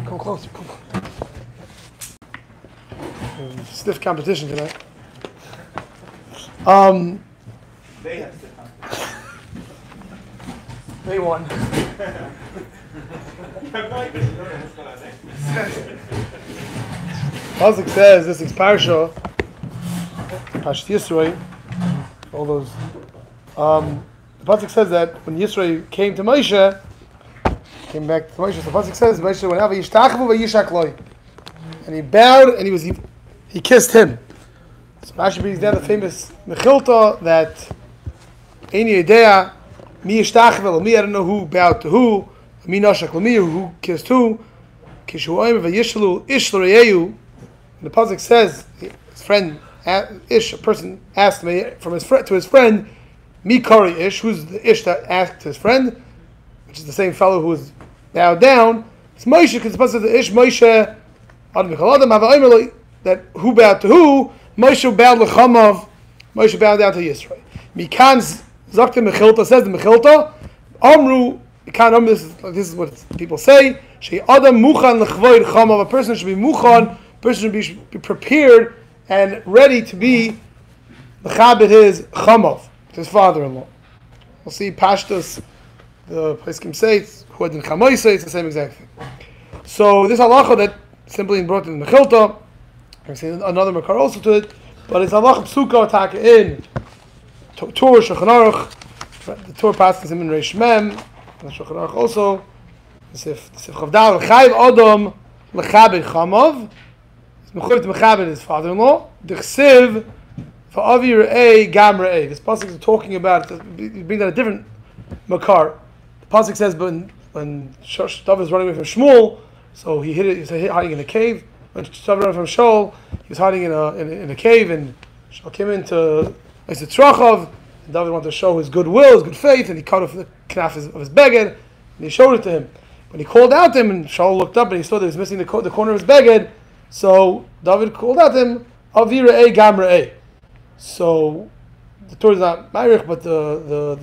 Come closer. Come on. Stiff competition tonight. They have stiff competition. They won. Pasuk says this is Parsha Yisroi. All those. The Pasuk says that when Yisroi came to Moshe, came back to Moshe. So the Pasuk says Moshe went out v'yishtachavu v'yishak loy, and he bowed and he kissed him. So Rashi brings down the famous Mechilta that Ein Yedea mi yishtachvel mi, I don't know who bowed to who, mi nashak l'mi, who kissed who. Kishu oimer v'yishlu ish l'reyehu. The Pasuk says his friend Ish, a person asked me from his friend to his friend, mi kari ish, who's the ish that asked his friend, which is the same fellow who was bowed down. It's Moshe, because the Pasuk says the ish Moshe Adam Michal Adam Hava Omer, that who bowed to who. Moshe bowed l'chamav. Moshe bowed down to Yisrael. Mikan zakta Mechilta, says the Mechilta, Amru, this is what people say, Shei Adam muchan l'chvoid chamav, a person should be muchan, a person should be prepared and ready to be l'chabed his chamav, his father-in-law. We'll see Pashtus, the Peskim say, who had in Chamoy say, it's the same exact thing. So this halacha that simply brought in the Mechilta, I've seen another makar also to it, but it's halacha psuka attack in Torah Shulchan Aruch. The Torah passes him in Reish Mem, and the Shulchan Aruch also. The Sif Chavdal Chayiv Adam lechabed chamav. He's mechuyev to mechabed his father-in-law. D'chsiv va'avi re'ei gam re'ei. This pasuk is talking about. You bring that a different makar. The pasuk says, but when David is running away from Shmuel, so he was hiding in a cave. When David ran from Shul, he was hiding in a cave, and Shul came into Trachav, and David wanted to show his goodwill, his good faith, and he cut off the knaf of his beged, and he showed it to him. When he called out to him, and Shaul looked up and he saw that he was missing the corner of his beged, so David called out to him, Avi re'ei gam re'ei. So the Torah is not Ma'arich, but the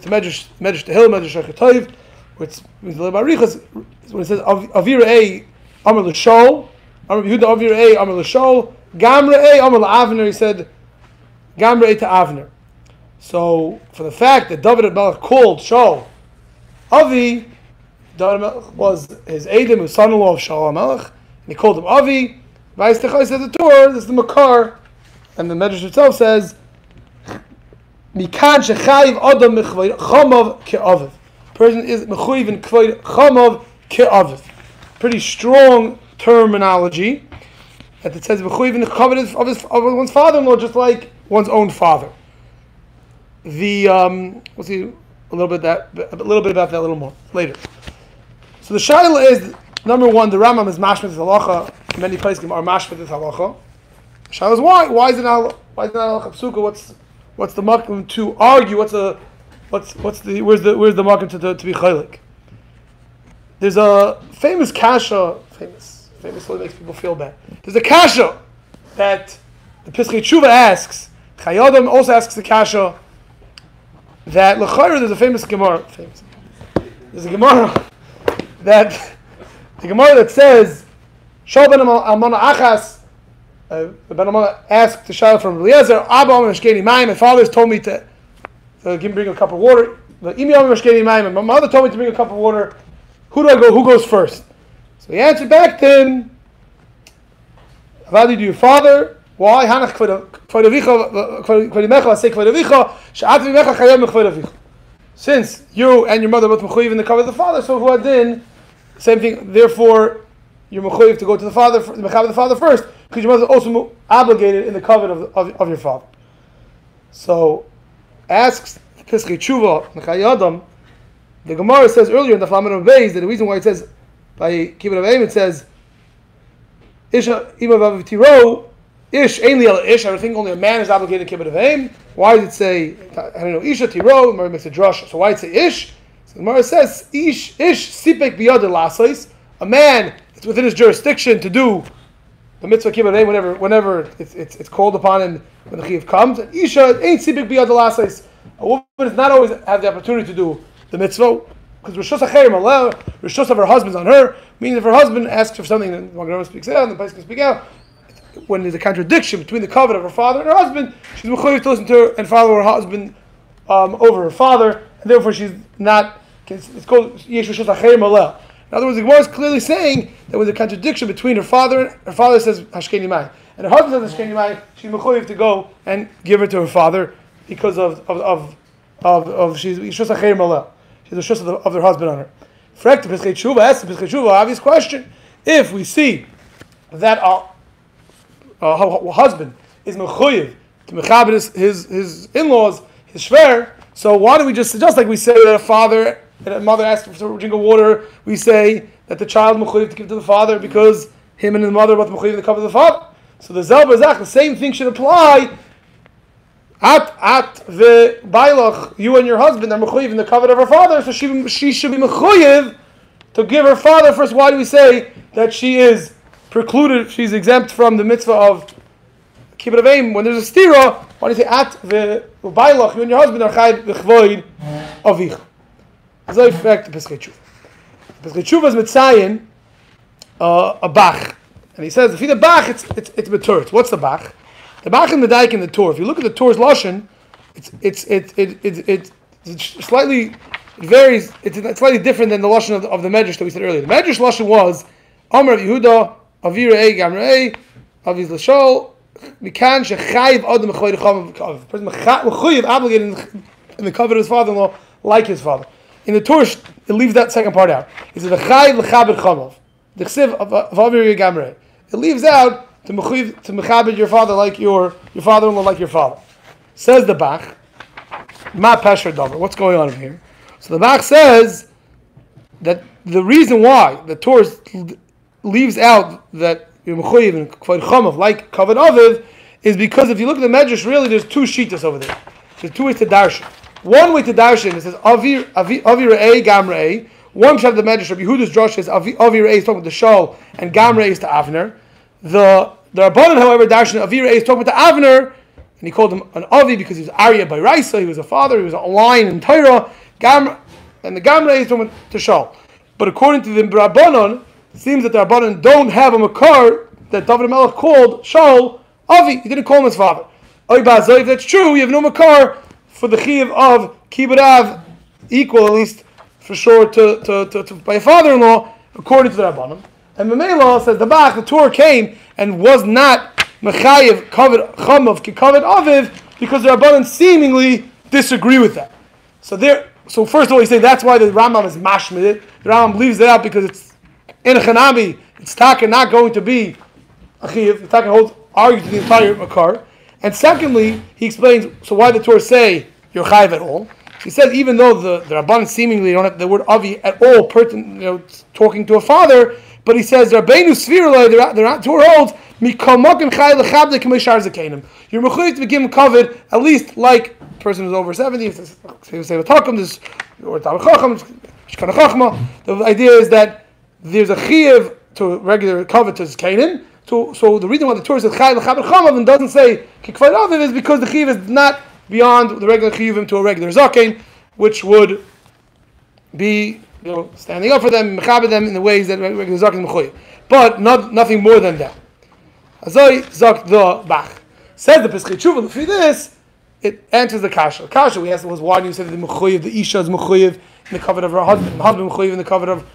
Medrash Tehillim, Medrash Shachatoiv, which means the Ma'arich, when it says Avi re'ei Amar l'Shol, Amar Yehudah Avi re'ei Amar l'Shol, gam re'ei Amar l'Avner, he said gam re'ei to Avner. So for the fact that David HaMelech called Shaul Avi, David HaMelech was his Edom, his son-in-law of Shaul HaMelech, and he called him Avi. Vayistechai said the Torah, this is the Makar, and the Medrash itself says, Mikan shechayiv adam mechvoid chamav ke'aviv. Person is mechuyev in kvoid chamav ke'aviv. Pretty strong terminology that it says mechuyev in the kavod of one's father-in-law, just like one's own father. We'll see a little bit about that a little more later. So the shaila is, number one, the Rambam is mashmit this halacha. Many places are mashmit this halacha. The shaila is why? Why is it not halacha psuka? What's the makom to argue? Where's the makom to be chaylik? There's a famous kasha, famously makes people feel bad. There's a kasha that the Pischei Tshuva asks. Chayadam also asks the kasha that l'chayr, there's a famous Gemara. There's a Gemara that says Shal ben Almana Achas. Ben Almana asked the child from Eliezer, Abba Meshkeni Mayim, my father's told me to bring a cup of water. My mother told me to bring a cup of water. Who do I go? Who goes first? So he answered back to him, Avadi to your father. Why? Since you and your mother both mechuyev in the cover of the father, so who adin, same thing. Therefore, you're mechuyev to go to the father, the father first, because your mother is also obligated in the cover of your father. So, asks Pischei Tshuva Nechayadam. The Gemara says earlier in the Flamin of Beis that the reason why it says by Kibbutz of Aim it says Isha Imav Tiro Ish Ainli El Ish. I think only a man is obligated to Kibbutz of Aim. Why does it say I don't know Isha Tiro? The Gemara makes a drush. So why it say Ish? So the Gemara says Ish Sipek Biyad Lasais. A man, it's within his jurisdiction to do the mitzvah Kibbutz of Aim whenever it's called upon him when the Chiv comes. And Isha ain't Sipek Biyad Lasais. A woman does not always have the opportunity to do the mitzvah. because Rishus Acherim Aleh, Rishus of her husband's on her, meaning if her husband asks for something, then one girl speaks out, and the place can speak out. When there's a contradiction between the covenant of her father and her husband, she's mechuyev to listen to her and follow her husband over her father, and therefore she's not. It's called Yesh Rishus Acherim Aleh. In other words, the Gemara is clearly saying that with a contradiction between her father, and her father says Hashkeni Mai, and her husband says Hashkeni Mai, she's mechuyev to go and give her to her father because of she's Rishus Acherim Aleh. She's the Rishus of her husband on her. Frek to Pesachei Tshuva, ask the Pesachei Tshuva, obvious question. If we see that husband is mechuyev to mechaber his in-laws, his shver, so why don't we just like we say that a father and a mother asks for a drink of water, we say that the child mechuyev to give to the father because him and the mother are both mechuyev to cover the father. So the Zelba Zach, the same thing should apply. At the bailach, you and your husband are mechuyev in the covenant of her father, so she should be mechuyev to give her father first. Why do we say that she is precluded? She's exempt from the mitzvah of kibbut avim. When there's a stira, why do you say at the bailach, you and your husband are chayv b'chvoid avich? As I fact the Pesachei Tshuva. Pesachei Tshuva is mitzayin a bach, and he says if the bach, it's betur. What's the bach? The bach and the daik in the Torah. If you look at the Torah's lashon, it's slightly, it varies. It's slightly different than the lashon of the medrash that we said earlier. The medrash lashon was Amar of Yehudah Avir Ei Gamrei Aviz Lashol Mikan Shechayiv Adam Mechoyed Chamav. Person mechoyed obligated in the covenant of his father-in-law like his father. In the Torah, it leaves that second part out. It says V'chayiv L'chaber Chamav. The chsiv of Avir Ei Gamrei. It leaves out to mechaber your father like your father-in-law like your father. Says the Bach, Ma Pesher Dover. What's going on here? So the Bach says that the reason why the Torah leaves out that you're mechuyev and kvod chamav like kavod aviv is because if you look at the medrash, really there's two shitas over there. There's two ways to darshan. One way to darshan, it says avir re'ei gam re'ei. One shot of the medrash, Rabbi Yehuda's drush is avir re'ei is talking about the Shul and gam re'ei is to Avner. The Rabbanan, however, darshan avir re'ei is talking about to Avner, and he called him an avi because he was Arya by Raisa, he was a father, he was a line in Torah. And the gam re'ei is talking about to Shul. But according to the Rabbanan, it seems that the Rabbanan don't have a makar that David Melech called Shaul Avi. He didn't call him his father. If that's true, we have no makar for the chiyuv of kibbut av equal, at least for sure, to by a father-in-law, according to the Rabbanan. And Mamela says the Bach, the Torah came and was not mechayiv kavod chamav kikavod aviv because the Rabbanan seemingly disagree with that. So first of all, he says that's why the Rambam is mashmid it. The Rambam leaves it out because it's in a Chanabi, it's taka not going to be a chiyuv. The taka argues the entire makar. And secondly, he explains so why the Torah say you're chayiv at all. He says even though the Rabbanan seemingly don't have the word avi at all pertinent, talking to a father, but he says Rabbeinu Svirulai, the Torah holds mikol mokim chayiv lechabde k'mishar zekanim. You're mechuyev to give him covered at least like a person who's over 70. If they say v'takum this or tabachacham shkana chachma. The idea is that there's a chiyuv to regular covet to zekanim. So the reason why the Torah says chayiv lechaber chamav and doesn't say kikvad aviv is because the chiyuv is not beyond the regular chiyuvim to a regular zaken, which would be standing up for them, mechaber them in the ways that regular zaken mechuyev, but nothing more than that. Azoi zok the bach says the Pesachei Tshuva. For this, it answers the kasha. The kasha we asked was why do you say that the mechuyev, the isha is mechuyev in the covet of her husband, the husband mechuyev in the covet of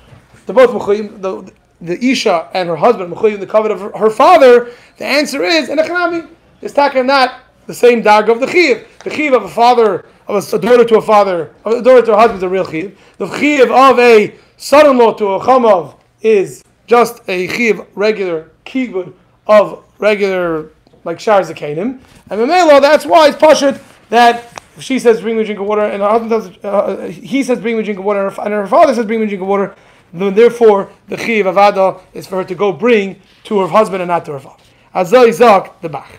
they're both mechuyev. The isha and her husband mechuyev in the covet of her father. The answer is in a chanami is taka not the same dag of the chiyuv. The chiyuv of a father, of a daughter to a father, of a daughter to a husband is a real chiyuv. The chiyuv of a son-in-law to a chamav is just a chiyuv regular kibbud of regular like shar zekanim. And memelo, that's why it's pashut that if she says bring me a drink of water and her husband says he says bring me a drink of water and her father says bring me a drink of water, then therefore the chiyuv of avada is for her to go bring to her husband and not to her father. Azoi zok the bach.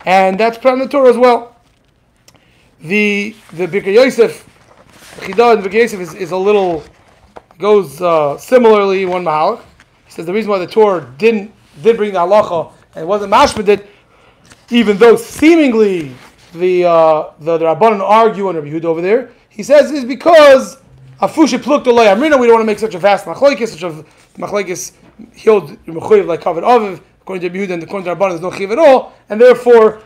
And that's part of the Torah as well. The Birkei Yosef, the Chidah in Birkei Yosef is a little, goes similarly one mahalach. He says the reason why the Torah did bring the halacha and wasn't mashmid it, even though seemingly the Rabbanan argue on Rabbi Yehudah over there, he says is because Hafusha plukta loy amrina. We don't want to make such a vast machlokes, such a machlokes healed mechuyev like covered aviv. According to Yehudah and according to Rabbanan, there's no chiv at all, and therefore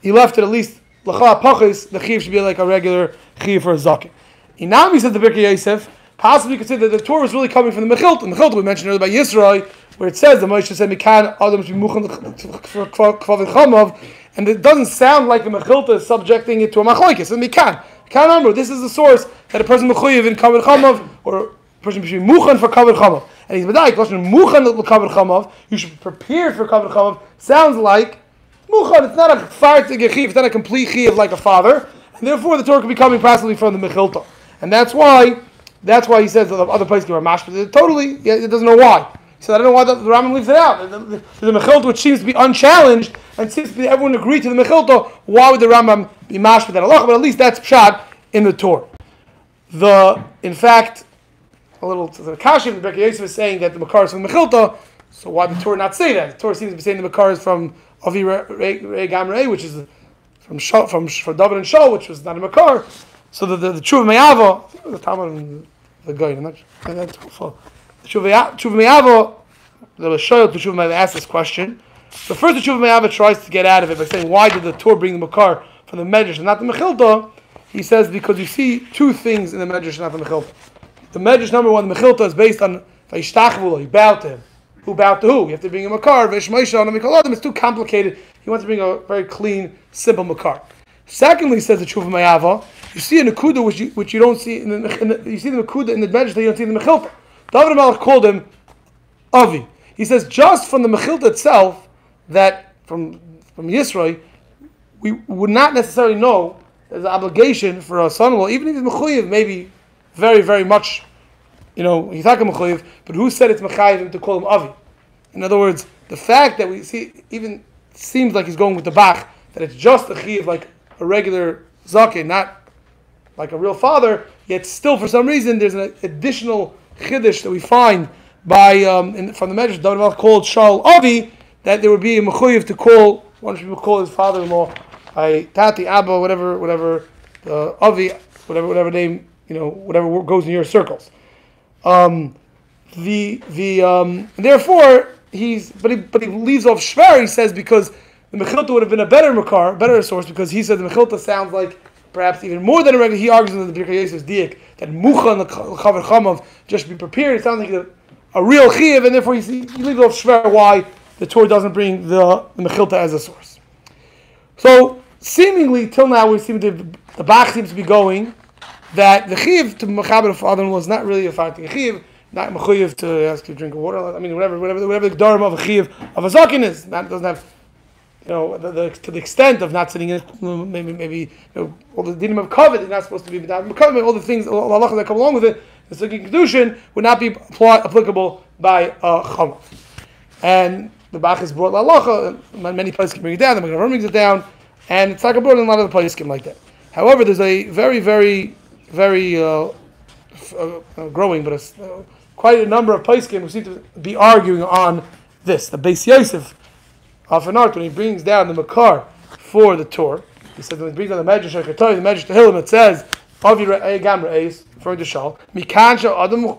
he left it at least lacha pachis. The chiv should be like a regular chiv for a zaken. Inami said the Birkei Yosef. Possibly you could say that the Torah is really coming from the Mechilta. The Mechilta we mentioned earlier by Yisrael, where it says the Moshe said Mikan Adam should be muchan for kvav chamav, and it doesn't sound like the Mechilta is subjecting it to a machlokes. And Mikan remember, this is the source that a person mechuyev in kavod chamav, or a person should be muchan for kavod chamav. And he's medayik, muchan kavod chamav. You should be prepared for kavod chamav. Sounds like muchan. It's not a fartig chiv. It's not a complete chiv like a father, and therefore the Torah could be coming possibly from the Mechilta. And that's why he says that the other places are mashpah. Totally, it doesn't know why. He said, I don't know why the Rambam leaves it out. The Mechilta, which seems to be unchallenged, and seems to be everyone agreed to the Mechilta, why would the Rambam be mashpah that halacha? But at least that's pshat in the Torah. In fact, a little to the Kashi, the Birkei Yosef is saying that the Makar is from the Mechilta, so why did the Torah not say that? The Torah seems to be saying the Makar is from Avi Rei Gam Rei, which is from David and Shul, which was not a Makar. So the Tshuva Me'ava, the Talmud, the guy, the Tshuva Me'ava, the Shoyel to Tshuva Me'ava asked this question. So first the Tshuva Me'ava tries to get out of it by saying, why did the Torah bring the Makar from the Medrash and not the Mechilta? He says, because you see two things in the Medrash and not the Mechilta. The Medrash, number one, the Mechilta is based on Vayishtachvu, he bowed to him. Who bowed to who? You have to bring a Makar, it's too complicated. He wants to bring a very clean, simple Makar. Secondly, says the Tshuva Me'ava, you see a Nakuda which you don't see in the you see the Nakuda in the Medrash that you don't see in the Mechilta. David HaMelech called him Avi. He says just from the Mechilta itself, that from Yisrael, we would not necessarily know there's an obligation for a son-in-law, even if he's mechuyev, maybe very, very much, he's not a mechuyev, but who said it's mechayev to call him Avi? In other words, the fact that we see, even seems like he's going with the Bach, that it's just a chiv like a regular zakeh, not like a real father, yet still for some reason there's an additional chiddush that we find by from the Medrash David HaMelech called Shaul Avi, that there would be a mechuyev to call one people call his father-in-law Tati, Abba, whatever Avi, whatever name, whatever goes in your circles. Therefore he leaves off Shver. He says because the Mechilta would have been a better source, because he said the Mechilta sounds like perhaps even more than a regular. He argues in the Birkei Yosef's diak that mucha and the chaver chamav just be prepared. It sounds like a real chiv, and therefore you leave off Shver why the Torah doesn't bring the Mechilta as a source. So seemingly till now the Bach seems to be going that the chiv to mechaber of father-in-law is not really a fighting chiv, not mechuyev to ask you to drink water. I mean whatever the dharma of a chiv of a zaken is. That doesn't have to the extent of not sitting in it, maybe all the dinim of covet is not supposed to be covet. All the things, all the halachas that come along with it, the sukkah kedushin would not be applicable by chama. And the Bach is brought halacha. Many places can bring it down. The Magen brings it down, and it's like a brought in a lot of the places like that. However, there's a very, very, very growing, but quite a number of poskim who seem to be arguing on this. The Beis Yosef Afanart, when he brings down the Makar for the Torah, he says when he brings down the Medrash Shekhatoi, the Medrash Tehillim, it says Avi Re'ei Gam Re'eis, referring to Shal, Mikan Shal Adam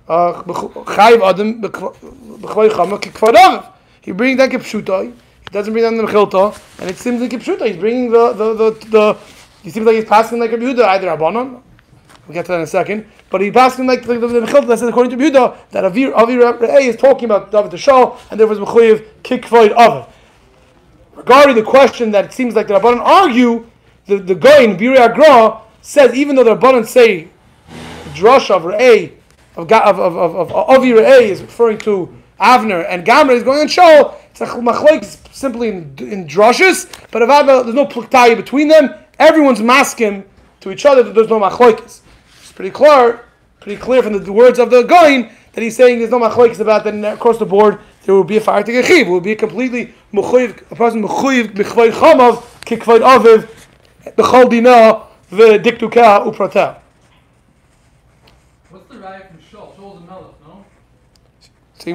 Chayiv Adam B'Chvay Chama K'Kvad Aviv. He brings down Kipshutai. He doesn't bring down the Mechilta, and it seems like Kipshutai. He's bringing the. He seems like he's passing like a Yehudah, either Rabbanon. We'll get to that in a second. But he's passing like the Mechilta that says according to Yehudah that Avi Re'ei is talking about David to Shal, and therefore it's Mechuyev K'Kvad Aviv. Regarding the question that it seems like the Rabbanan argue, the guy in Birei Agra says even though the Rabbanan say the drush of Re'ei of Avi Re'ei is referring to Avner and Gamre is going on Shal, it's a machlokes simply in drushes, but there's no pluktaya between them. Everyone's masking to each other that there's no machlokes. It's pretty clear from the words of the Goin that he's saying there's no machlokes about that, and across the board there will be a fire to gechiv. It will be a completely mechuyev, a person mechuyev b'chvay chamav k'kvay aviv b'chol dina v'diktuka uprata. What's the raya from Shul? Shul's a melech, no? See,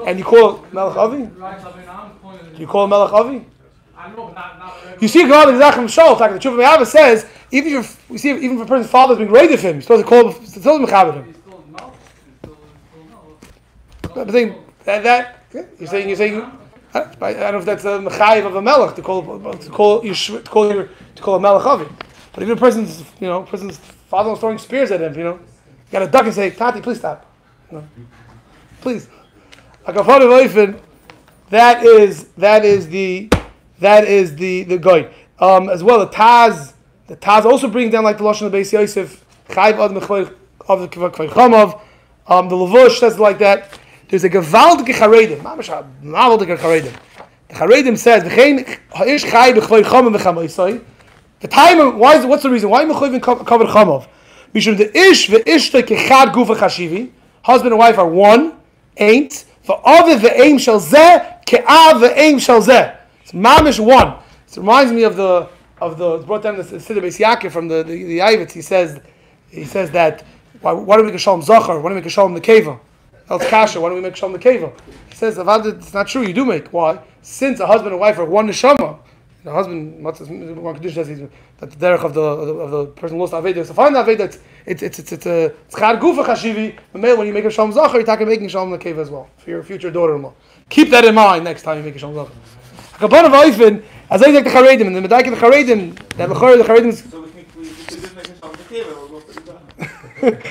and you call it melech avi? Do you call it melech avi? I know, but not You see, God is from Shul. The Tshuva Me'ava says Even if we see, even if a person's father is being raised of him, you're supposed to call him, still mechaber him. He's still in mouth. He's still But the thing that you're saying. I don't know if that's a mechayiv of a melech to call a melech avi. But even a person's father was throwing spears at him, you got to duck and say, Tati, please stop. Please. That is the guy. As well, the Taz also brings down like the lashon of Beis Yosef, chayiv ad mechvei of the kvei chamav. The Levush says like that. There's a gewaltige charedim. The charedim says, the time, what's the reason? Why mechuyev in cover chamav? Mishum the ish ve'ishta kechad gufa chashivi. Husband and wife are one, ain't. Va'aviv ve'eim shel zeh ke'av ve'eim shel zeh. It's mamish one. It reminds me of the it's brought down the Siddur Beis Yaakov from the Yavitz. He says that why do we make a shalom zachar? Why do we make a shalom nekeva? Else kasha. Why don't we make shalom nekeva? He says it's not true. You do make. Why? Since a husband and wife are one neshama. The husband, one condition says that the derech of the person who lost aveda is to find the aveda. It's chad gufa chashivi. But male, when you make a shalom zachar, you're talking making shalom nekeva as well for your future daughter-in-law. Keep that in mind next time you make a shalom zachar. Kabban of Oifen, as I like the charedim and the medaik of the charedim, that the charedim is. So we can make a shalom nekeva.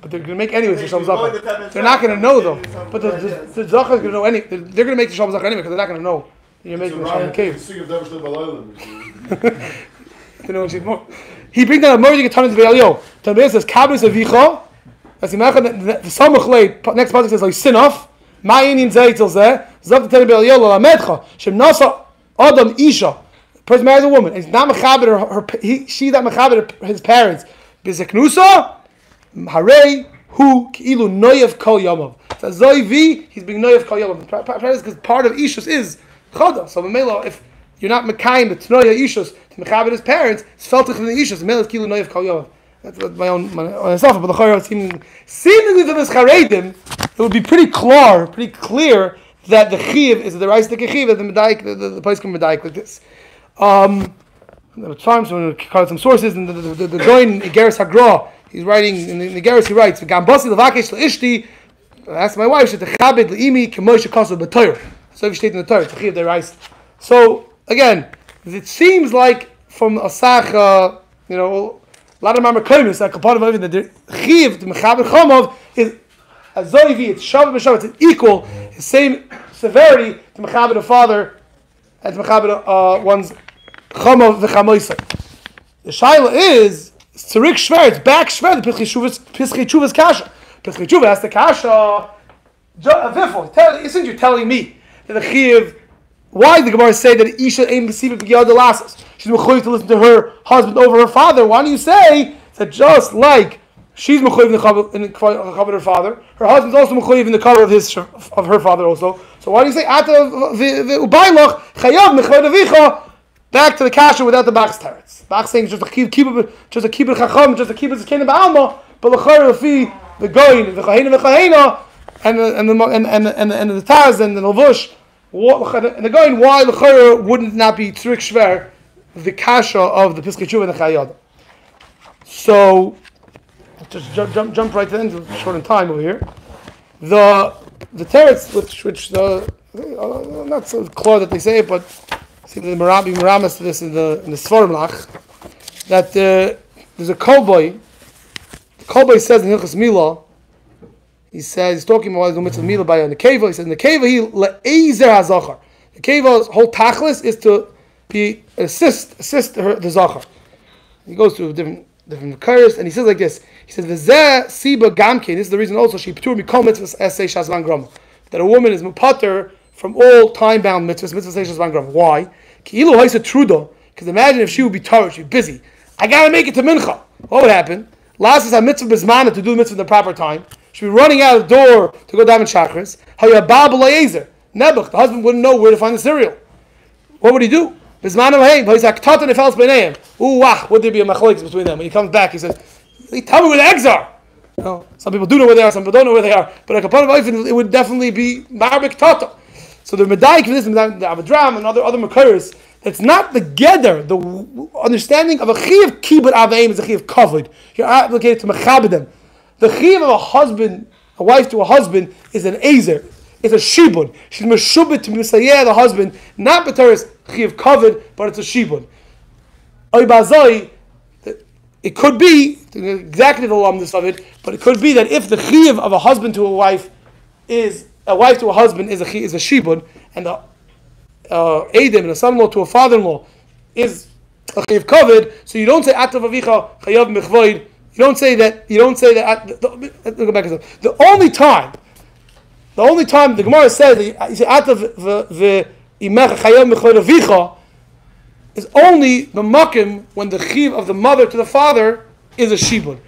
But they're going to make anyways the shalom zachar. They're not going to know though. But the zachar is going to know any. They're going to make the shalom zachar anyway because they're not going to know. You're making the shalom nekeva. He brings down a more Getanis Ve'alyo. Tanbeis says Kabris Avicha. As the Samach Lei next passage says like Sinaf. Ma'inin Zaytil Zeh. Zav the Tanbeis Ve'alyo Lalamedcha. Shem Nasa Adam Isha. Person marries a woman. He's not mechaber she's not mechaber his parents. Bizeknusa. Harei Hu Ki'ilu Noyev Kol Yamav. So Zoivi, he's being Noyev Kol Yamav. Because part of Ishus is Chada. So Mamela, if you're not Mekayim, the Tnoya Ishus, to Mechaber his parents, it's felt in the Ishus. Mamela is Ki'ilu Noyev Kol Yamav. That's my own stuff. But the Chayra seemingly to this Charedim, it would be pretty clear that the Chiv is the Reis the Chiv, that the Medaik, the place can Medaik like this. There were times when we call some sources, and the Goin Igeris Hagra, he's writing in the Igeris, he writes, Gambasi Lavakesh L'Ishti, I asked my wife, Shetechabed L'imi Kemoshe Kosov B'Torah. So if you state in the Torah, it's a Chiv, they Reis. So, again, it seems like from Asach, a lot of Mamakomis, like a part of everything, that the Chiv, the Mechaber Chomov, is a Zoivi, it's Shabbat B'Shabbat, it's equal, the same severity to Mechaber the father and to Mechaber one's Chomov v'Chamoisai. The Shaila is Tzarik Shver, it's back Shver, the Pischei Tshuva's Kasha. Pischei Tshuva has the Kasha, Vifo, isn't you telling me that the Chiv, why the Gemara say that Isha ain't receiving B'Giyad Lasses? She's mechuyev to listen to her husband over her father. Why do you say that just like she's mechuyev in the cover of her father, her husband's also mechuyev in the cover of her father also? So why do you say Ata v'ubaylach chayav mechuyev avicha? Back to the kasha without the Bach's teretz. Bach saying just a kibbutz chacham, just a kibbutz kina ba'alma, but l'chayr lefi the goyin v'chahena v'chahena and the Taz and the Levush. And the going why the Chayra wouldn't not be Tzarik Shver, the Kasha of the Pischei Tshuva and the Chayad. So just jump right into short in time over here. The teretz which the not so clear that they say it, but see the Miramas to this in the Svarim Lach, that there's a Kolboy. The Kolboy says in Hilchos Milah. He says, he's talking about the mitzvah milah by the keva. He says, in the keva, he le'ezer hazachar. The keva's whole tachlis is to be assist the zachar. He goes through different curses, and he says like this. He says, v'zeh siba gamkein. This is the reason also she p'tur mikol mitzvahs essay shazvan grama. That a woman is mupater from all time-bound mitzvahs shazvan grama. Why? Ki'ilu haisa trudo. Because imagine if she would be tired, she'd be busy. I gotta make it to mincha. What would happen? Last is a mitzvah bismana to do the mitzvah in the proper time. She'd be running out of the door to go down in chakras. Nebuch, the husband wouldn't know where to find the cereal. What would he do? Would there be a machlokes between them? When he comes back, he says, tell me where the eggs are. Some people do know where they are, some people don't know where they are. But like a part of life, it would definitely be marbek tata. So the medayik for this, the Avedram and other makiris, It's not the geder. The understanding of a chiv kibud aveim is a chiv kavod. You're obligated to mechabed them. The chiv of a husband, a wife to a husband, is an ezer. It's a shibud. She's meshubed to misayeh the husband, not b'teres chiv kavod, but it's a shibud. Oy bazoi, it could be exactly the lumdus of it, but it could be that if the chiv of a husband to a wife is a wife to a husband is a shibud, and the Edim and a son-in-law to a father-in-law is a chiv kavod, so you don't say atav avicha chayav mechvoid. You don't say that. Look back at the only time the Gemara says that you say atav v'imecha chayav mechvoid avicha is only the makim when the chiv of the mother to the father is a shibud.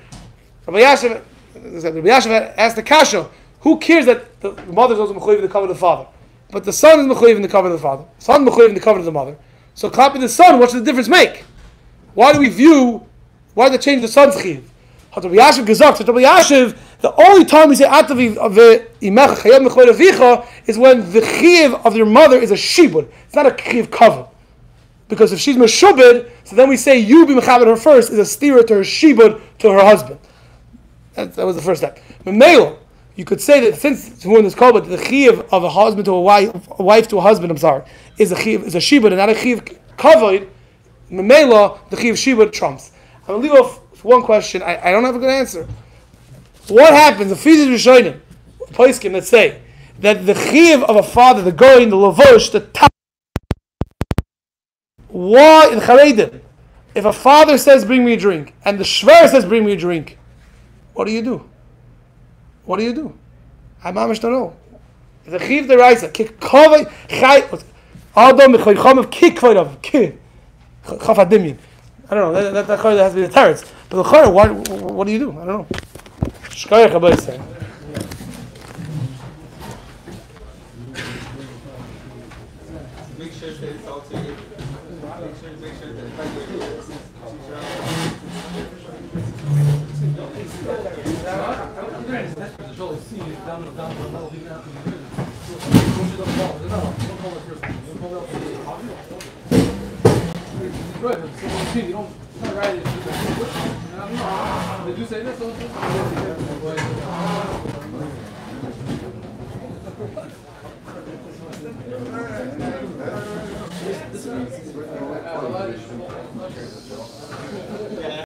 Rabbi Yashav asked the kasha, who cares that the mother is also mechuyev in the cover of the father, but the son is mechuyev in the cover of the father, the son is mechuyev in the cover of the mother. So copy the son. What should the difference make? Why do they change the son's chiv? Rabbi Yashav gesagt. Rabbi Yashav, the only time we say atav v'imecha chayav mechvoid avicha is when the chiv of your mother is a shibud. It's not a chiv cover. Because if she's meshubed, so then we say you be mechabed her first is a steer to her shibud to her husband. That was the first step. Memelo, you could say that since when it's called, but the chiv of a husband to a wife to a husband, is a shibud and not a chiv kavod. Memelo, the chiv shibud trumps. I'm gonna leave off for one question. I don't have a good answer. What happens if Fidus Rishonim, Poiskim that say that the chiv of a father, the goyin, the lavosh, the top. Why in Charedim, if a father says bring me a drink and the shver says bring me a drink, what do you do? What do you do? I mamish don't know. If the chiv deraisa kick kovay chay adam mechoycham of kick kvodav kick chafadimyin. I don't know. That has to be the teretz. But the chayr, what do you do? I don't know. Shkayach abayis say. Make sure that it's all together. Make sure that Did you say this?